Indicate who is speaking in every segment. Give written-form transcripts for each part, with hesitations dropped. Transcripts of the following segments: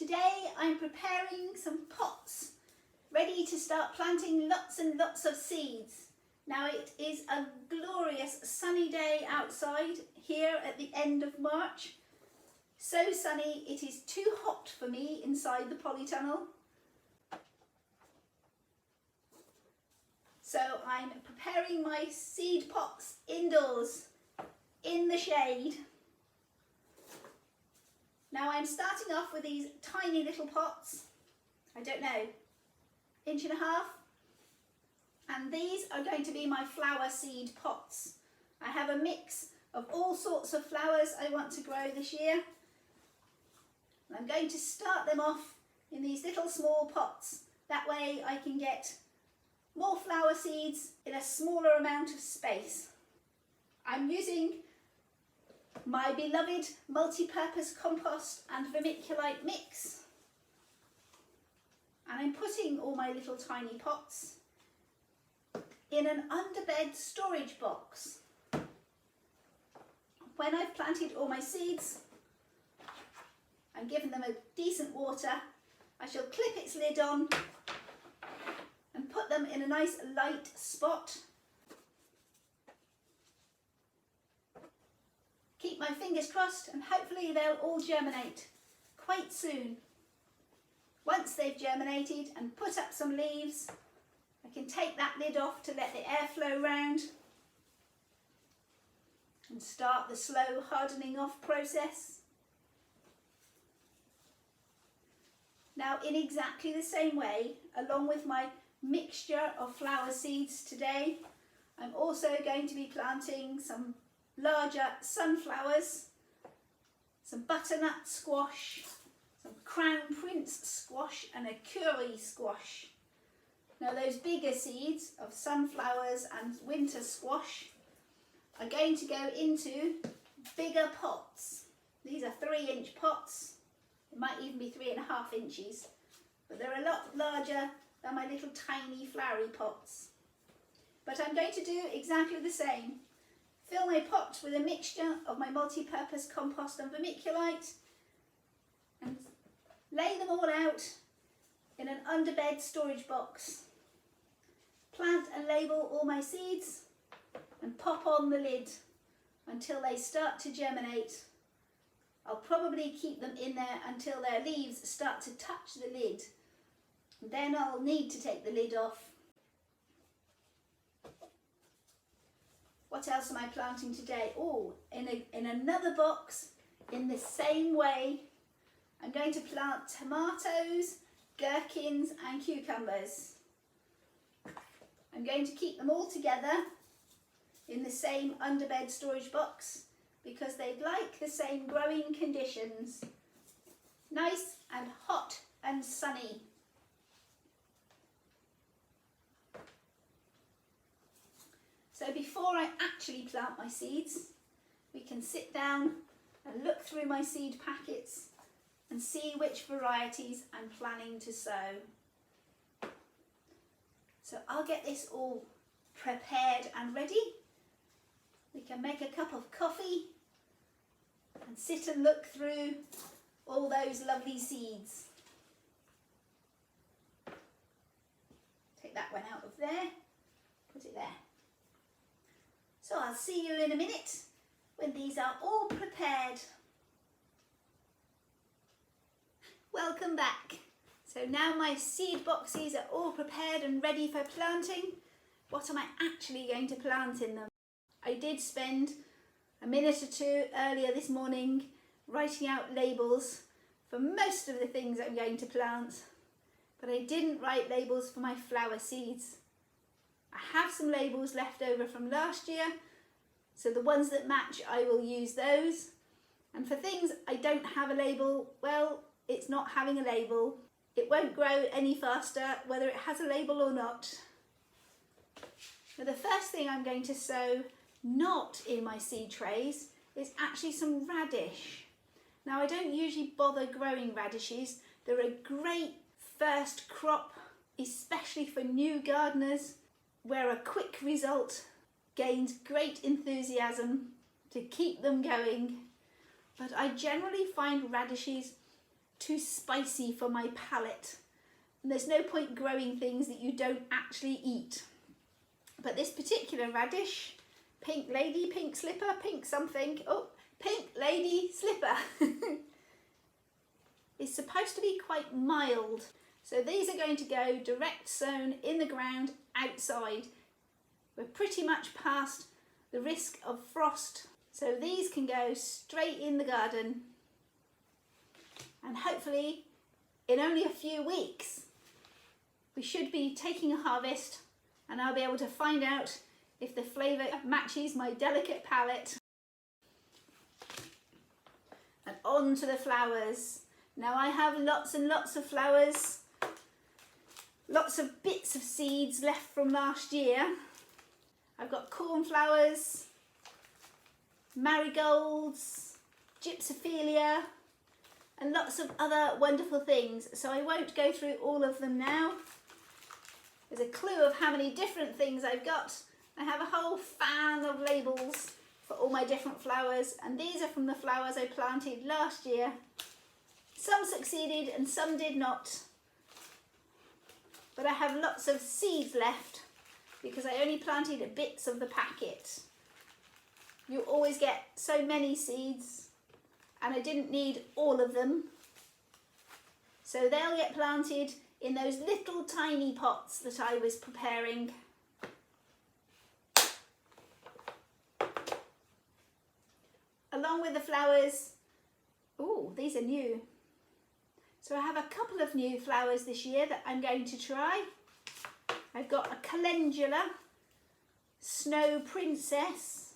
Speaker 1: Today I'm preparing some pots ready to start planting lots and lots of seeds. Now it is a glorious sunny day outside here at the end of March. So sunny it is too hot for me inside the polytunnel. So I'm preparing my seed pots indoors in the shade. Now I'm starting off with these tiny little pots, I don't know, 1.5 inches, and these are going to be my flower seed pots. I have a mix of all sorts of flowers I want to grow this year. And I'm going to start them off in these little small pots. That way I can get more flower seeds in a smaller amount of space. I'm using my beloved multi-purpose compost and vermiculite mix, and I'm putting all my little tiny pots in an underbed storage box. When I've planted all my seeds and given them a decent water, I shall clip its lid on and put them in a nice light spot. Keep my fingers crossed and hopefully they'll all germinate quite soon. Once they've germinated and put up some leaves, I can take that lid off to let the air flow round and start the slow hardening off process. Now in exactly the same way, along with my mixture of flower seeds today, I'm also going to be planting some larger sunflowers, some butternut squash, some crown prince squash and a curry squash. Now those bigger seeds of sunflowers and winter squash are going to go into bigger pots. These are 3-inch pots. It might even be 3.5 inches, but they're a lot larger than my little tiny flowery pots. But I'm going to do exactly the same. Fill my pot with a mixture of my multi-purpose compost and vermiculite and lay them all out in an underbed storage box. Plant and label all my seeds and pop on the lid until they start to germinate. I'll probably keep them in there until their leaves start to touch the lid. Then I'll need to take the lid off. What else am I planting today? Oh, in another box, in the same way, I'm going to plant tomatoes, gherkins and cucumbers. I'm going to keep them all together in the same underbed storage box because they'd like the same growing conditions. Nice and hot and sunny. So before I actually plant my seeds, we can sit down and look through my seed packets and see which varieties I'm planning to sow. So I'll get this all prepared and ready. We can make a cup of coffee and sit and look through all those lovely seeds. Take that one out of there, put it there. So I'll see you in a minute when these are all prepared. Welcome back. So now my seed boxes are all prepared and ready for planting. What am I actually going to plant in them? I did spend a minute or two earlier this morning writing out labels for most of the things I'm going to plant, but I didn't write labels for my flower seeds. I have some labels left over from last year, so the ones that match I will use those. And for things I don't have a label, well, it's not having a label. It won't grow any faster whether it has a label or not. Now the first thing I'm going to sow not in my seed trays is actually some radish. Now I don't usually bother growing radishes. They're a great first crop, especially for new gardeners, where a quick result gains great enthusiasm to keep them going. But I generally find radishes too spicy for my palate. And there's no point growing things that you don't actually eat. But this particular radish, pink lady, pink slipper, pink something, oh, pink lady slipper, is supposed to be quite mild. So these are going to go direct sown in the ground outside. We're pretty much past the risk of frost. So these can go straight in the garden. And hopefully in only a few weeks, we should be taking a harvest and I'll be able to find out if the flavour matches my delicate palate. And on to the flowers. Now I have lots and lots of flowers, lots of bits of seeds left from last year. I've got cornflowers, marigolds, gypsophilia, and lots of other wonderful things. So I won't go through all of them now. There's a clue of how many different things I've got. I have a whole fan of labels for all my different flowers, and these are from the flowers I planted last year. Some succeeded and some did not. But I have lots of seeds left because I only planted bits of the packet. You always get so many seeds and I didn't need all of them. So they'll get planted in those little tiny pots that I was preparing. Along with the flowers, oh, these are new. So I have a couple of new flowers this year that I'm going to try. I've got a calendula, snow princess,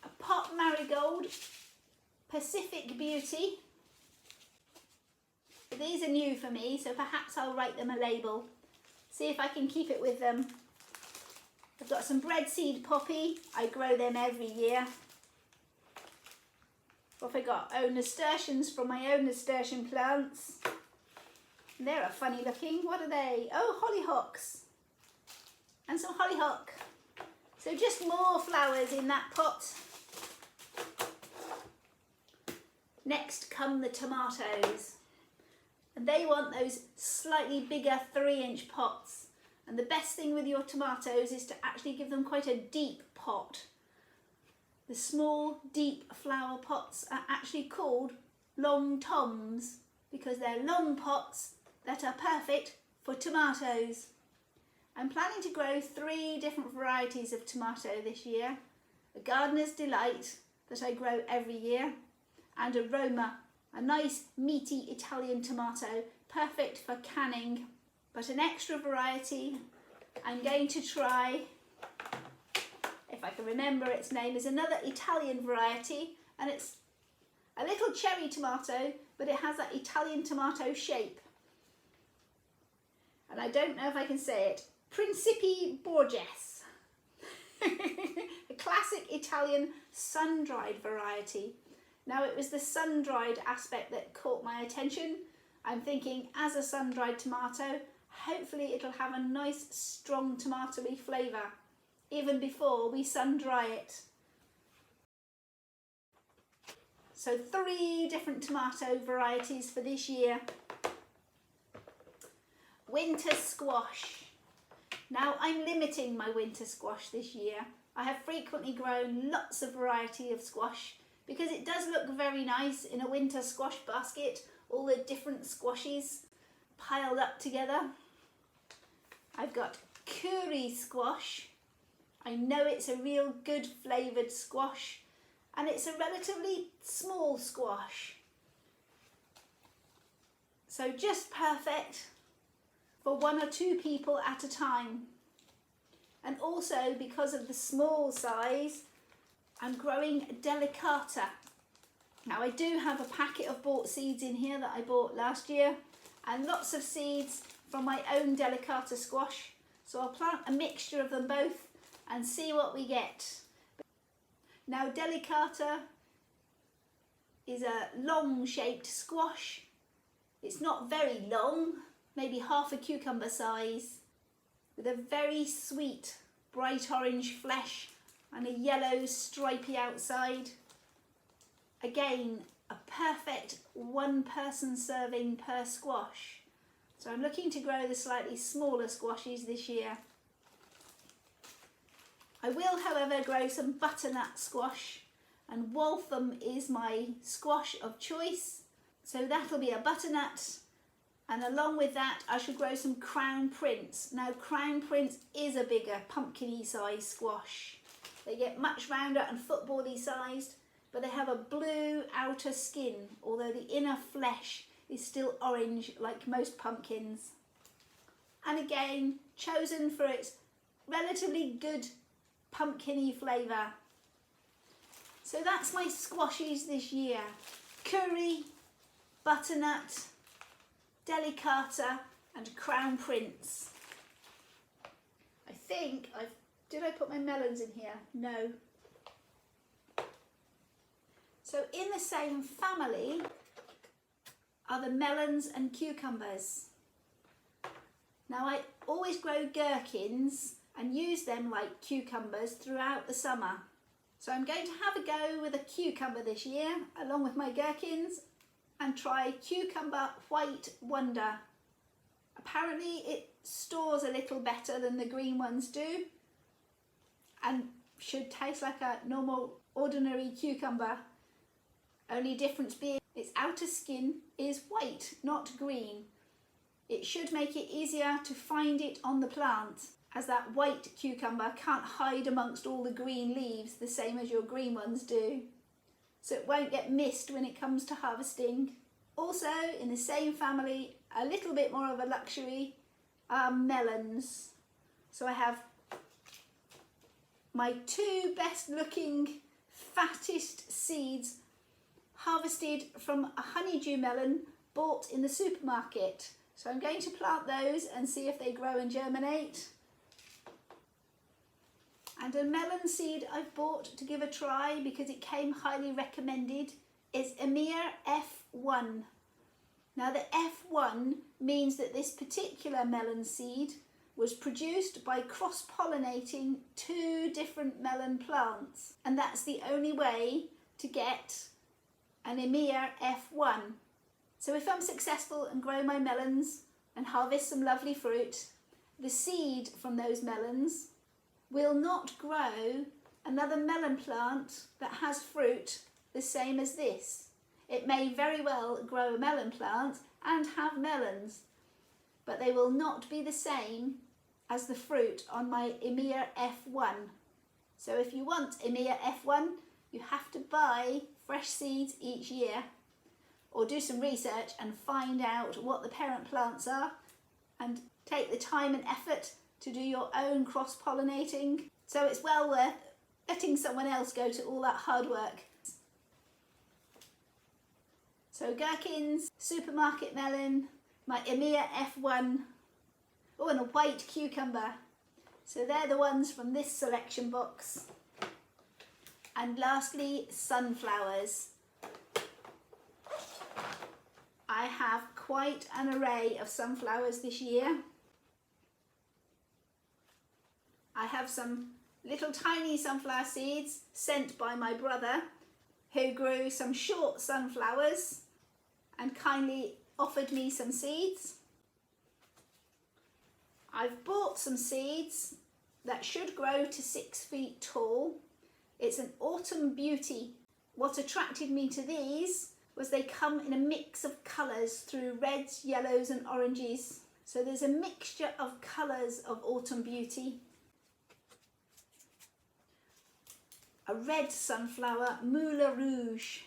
Speaker 1: a pot marigold, Pacific beauty. These are new for me, so perhaps I'll write them a label. See if I can keep it with them. I've got some breadseed poppy. I grow them every year. What have I got? Oh, nasturtiums from my own nasturtium plants. They're funny looking. What are they? Oh, hollyhocks. And some hollyhock. So just more flowers in that pot. Next come the tomatoes. And they want those slightly bigger 3-inch pots. And the best thing with your tomatoes is to actually give them quite a deep pot. The small, deep flower pots are actually called long toms because they're long pots that are perfect for tomatoes. I'm planning to grow 3 different varieties of tomato this year. A Gardener's Delight that I grow every year, and a Roma, a nice meaty Italian tomato, perfect for canning. But an extra variety I'm going to try, if I can remember its name, is another Italian variety, and it's a little cherry tomato, but it has that Italian tomato shape. And I don't know if I can say it. Principe Borges. A classic Italian sun-dried variety. Now it was the sun-dried aspect that caught my attention. I'm thinking as a sun-dried tomato, hopefully it'll have a nice strong tomatoey flavour even before we sun-dry it. So 3 different tomato varieties for this year. Winter squash. Now I'm limiting my winter squash this year. I have frequently grown lots of variety of squash because it does look very nice in a winter squash basket, all the different squashes piled up together. I've got curry squash. I know it's a real good flavoured squash, and it's a relatively small squash. So just perfect for 1 or 2 people at a time. And also because of the small size, I'm growing delicata. Now I do have a packet of bought seeds in here that I bought last year, and lots of seeds from my own delicata squash. So I'll plant a mixture of them both and see what we get. Now delicata is a long shaped squash. It's not very long, maybe half a cucumber size, with a very sweet bright orange flesh and a yellow stripy outside. Again, a perfect one person serving per squash. So I'm looking to grow the slightly smaller squashes this year. I will, however, grow some butternut squash, and Waltham is my squash of choice. So that'll be a butternut, and along with that I should grow some Crown Prince. Now Crown Prince is a bigger pumpkin-y sized squash. They get much rounder and football-y sized, but they have a blue outer skin, although the inner flesh is still orange like most pumpkins. And again, chosen for its relatively good pumpkin-y flavour. So that's my squashes this year. Curry, butternut, delicata and Crown Prince. I think did I put my melons in here? No. So in the same family are the melons and cucumbers. Now I always grow gherkins and use them like cucumbers throughout the summer. So I'm going to have a go with a cucumber this year along with my gherkins and try Cucumber White Wonder. Apparently it stores a little better than the green ones do and should taste like a normal ordinary cucumber. Only difference being its outer skin is white, not green. It should make it easier to find it on the plant, as that white cucumber can't hide amongst all the green leaves the same as your green ones do. So it won't get missed when it comes to harvesting. Also in the same family, a little bit more of a luxury, are melons. So I have my two best looking, fattest seeds harvested from a honeydew melon bought in the supermarket. So I'm going to plant those and see if they grow and germinate. And a melon seed I've bought to give a try because it came highly recommended is Emir F1. Now the F1 means that this particular melon seed was produced by cross-pollinating two different melon plants, and that's the only way to get an Emir F1. So if I'm successful and grow my melons and harvest some lovely fruit, the seed from those melons will not grow another melon plant that has fruit the same as this. It may very well grow a melon plant and have melons, but they will not be the same as the fruit on my Emir F1. So if you want Emir F1, you have to buy fresh seeds each year, or do some research and find out what the parent plants are and take the time and effort to do your own cross-pollinating. So it's well worth letting someone else go to all that hard work. So gherkins, supermarket melon, my Emir F1, oh, and a white cucumber. So they're the ones from this selection box. And lastly, sunflowers. I have quite an array of sunflowers this year. I have some little tiny sunflower seeds sent by my brother, who grew some short sunflowers and kindly offered me some seeds. I've bought some seeds that should grow to 6 feet tall. It's an autumn beauty. What attracted me to these was they come in a mix of colours through reds, yellows and oranges. So there's a mixture of colours of autumn beauty. A red sunflower, Moulin Rouge.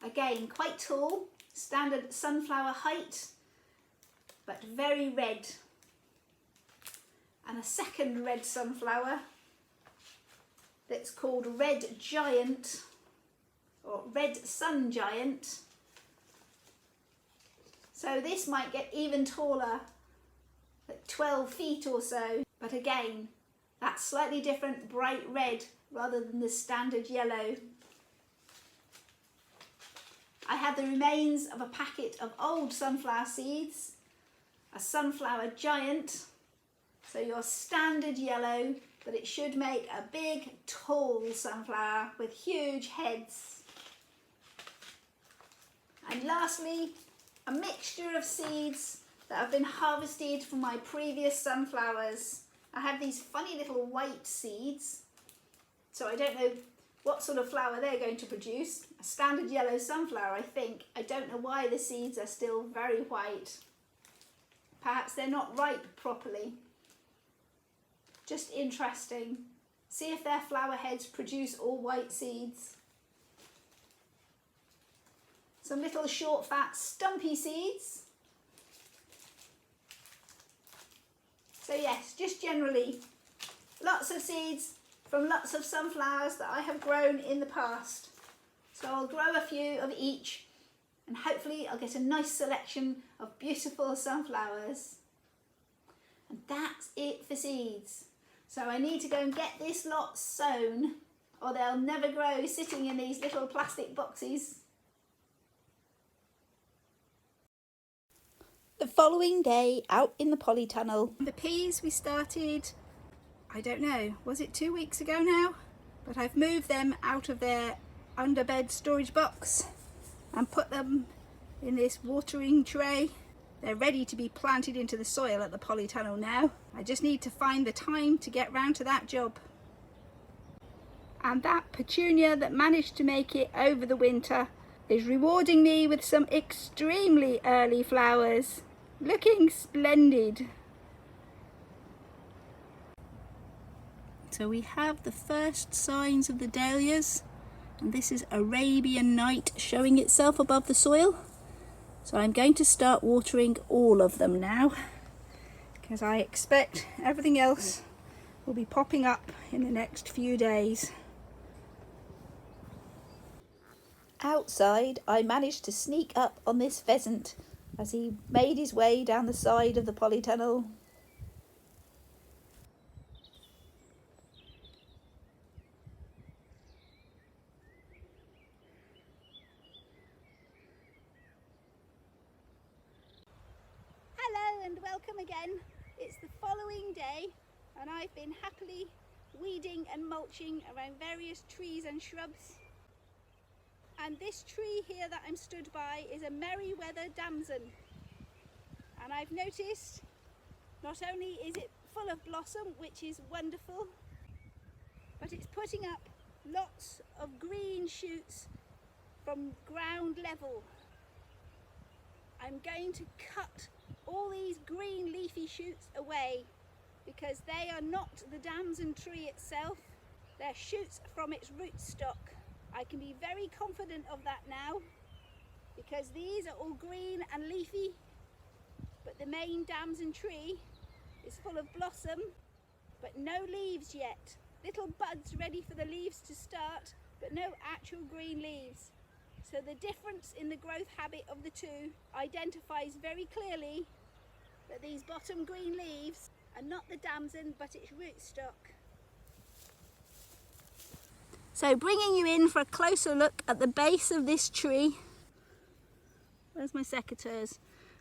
Speaker 1: Again, quite tall, standard sunflower height, but very red. And a second red sunflower that's called Red Giant, or Red Sun Giant. So this might get even taller, at 12 feet or so, but again, that's slightly different, bright red rather than the standard yellow. I had the remains of a packet of old sunflower seeds, a sunflower giant, so your standard yellow, but it should make a big, tall sunflower with huge heads. And lastly, a mixture of seeds that have been harvested from my previous sunflowers. I have these funny little white seeds, so I don't know what sort of flower they're going to produce. A standard yellow sunflower, I think. I don't know why the seeds are still very white. Perhaps they're not ripe properly. Just interesting. See if their flower heads produce all white seeds. Some little short, fat, stumpy seeds. So yes, just generally lots of seeds from lots of sunflowers that I have grown in the past. So I'll grow a few of each and hopefully I'll get a nice selection of beautiful sunflowers. And that's it for seeds. So I need to go and get this lot sown or they'll never grow sitting in these little plastic boxes. The following day out in the polytunnel. The peas we started, I don't know, was it 2 weeks ago now? But I've moved them out of their underbed storage box and put them in this watering tray. They're ready to be planted into the soil at the polytunnel now. I just need to find the time to get round to that job. And that petunia that managed to make it over the winter is rewarding me with some extremely early flowers. Looking splendid. So we have the first signs of the dahlias, and this is Arabian Night showing itself above the soil. So I'm going to start watering all of them now because I expect everything else will be popping up in the next few days. Outside I managed to sneak up on this pheasant as he made his way down the side of the polytunnel. Hello and welcome again. It's the following day and I've been happily weeding and mulching around various trees and shrubs. And this tree here that I'm stood by is a Merryweather Damson. And I've noticed not only is it full of blossom, which is wonderful, but it's putting up lots of green shoots from ground level. I'm going to cut all these green leafy shoots away because they are not the damson tree itself, they're shoots from its rootstock. I can be very confident of that now because these are all green and leafy, but the main damson tree is full of blossom but no leaves yet. Little buds ready for the leaves to start, but no actual green leaves. So the difference in the growth habit of the two identifies very clearly that these bottom green leaves are not the damson but its rootstock. So bringing you in for a closer look at the base of this tree. Where's my secateurs?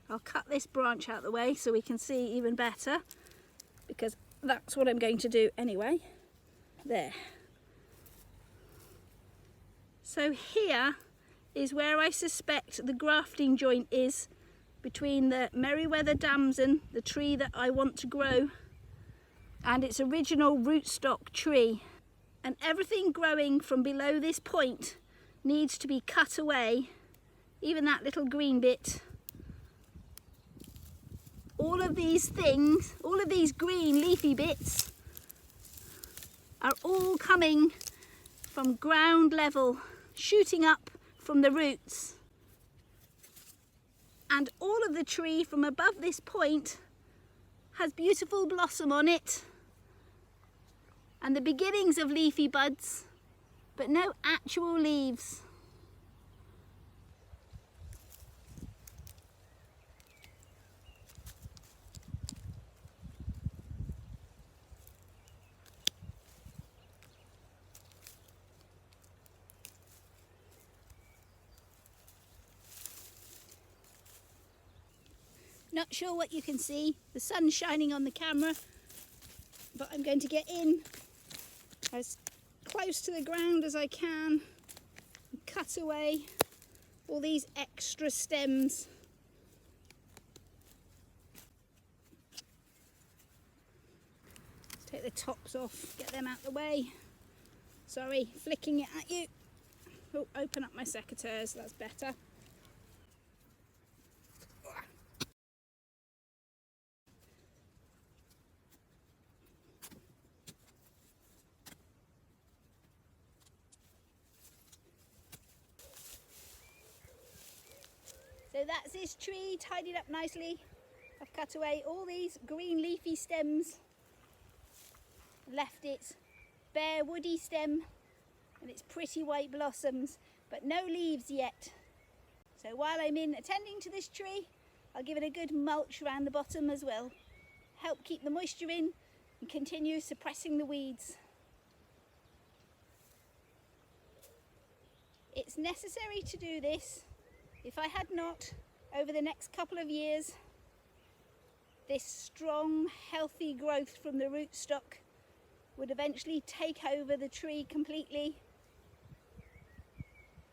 Speaker 1: I'll cut this branch out of the way so we can see even better because that's what I'm going to do anyway. There. So here is where I suspect the grafting joint is between the Merryweather Damson, the tree that I want to grow, and its original rootstock tree. And everything growing from below this point needs to be cut away, even that little green bit. All of these things, all of these green leafy bits are all coming from ground level, shooting up from the roots. And all of the tree from above this point has beautiful blossom on it and the beginnings of leafy buds, but no actual leaves. Not sure what you can see, the sun's shining on the camera, but I'm going to get in as close to the ground as I can and cut away all these extra stems. Let's take the tops off, get them out the way. Sorry, flicking it at you. Oh, open up my secateurs, that's better. So that's this tree tidied up nicely. I've cut away all these green leafy stems, left its bare woody stem and its pretty white blossoms, but no leaves yet. So while I'm in attending to this tree, I'll give it a good mulch around the bottom as well. Help keep the moisture in and continue suppressing the weeds. It's necessary to do this. If I had not, over the next couple of years, this strong, healthy growth from the rootstock would eventually take over the tree completely,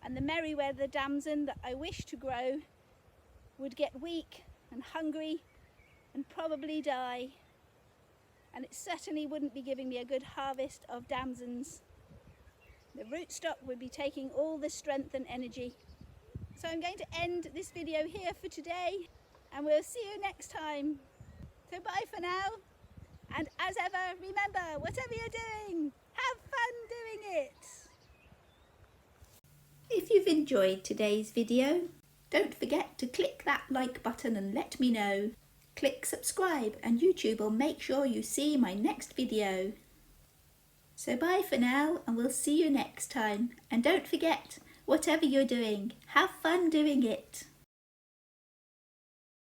Speaker 1: and the Merriweather damson that I wish to grow would get weak and hungry and probably die, and it certainly wouldn't be giving me a good harvest of damsons. The rootstock would be taking all the strength and energy. So I'm going to end this video here for today, and we'll see you next time. So bye for now, and as ever, remember, whatever you're doing, have fun doing it. If you've enjoyed today's video, don't forget to click that like button and let me know. Click subscribe and YouTube will make sure you see my next video. So bye for now, and we'll see you next time. And don't forget, whatever you're doing, have fun doing it.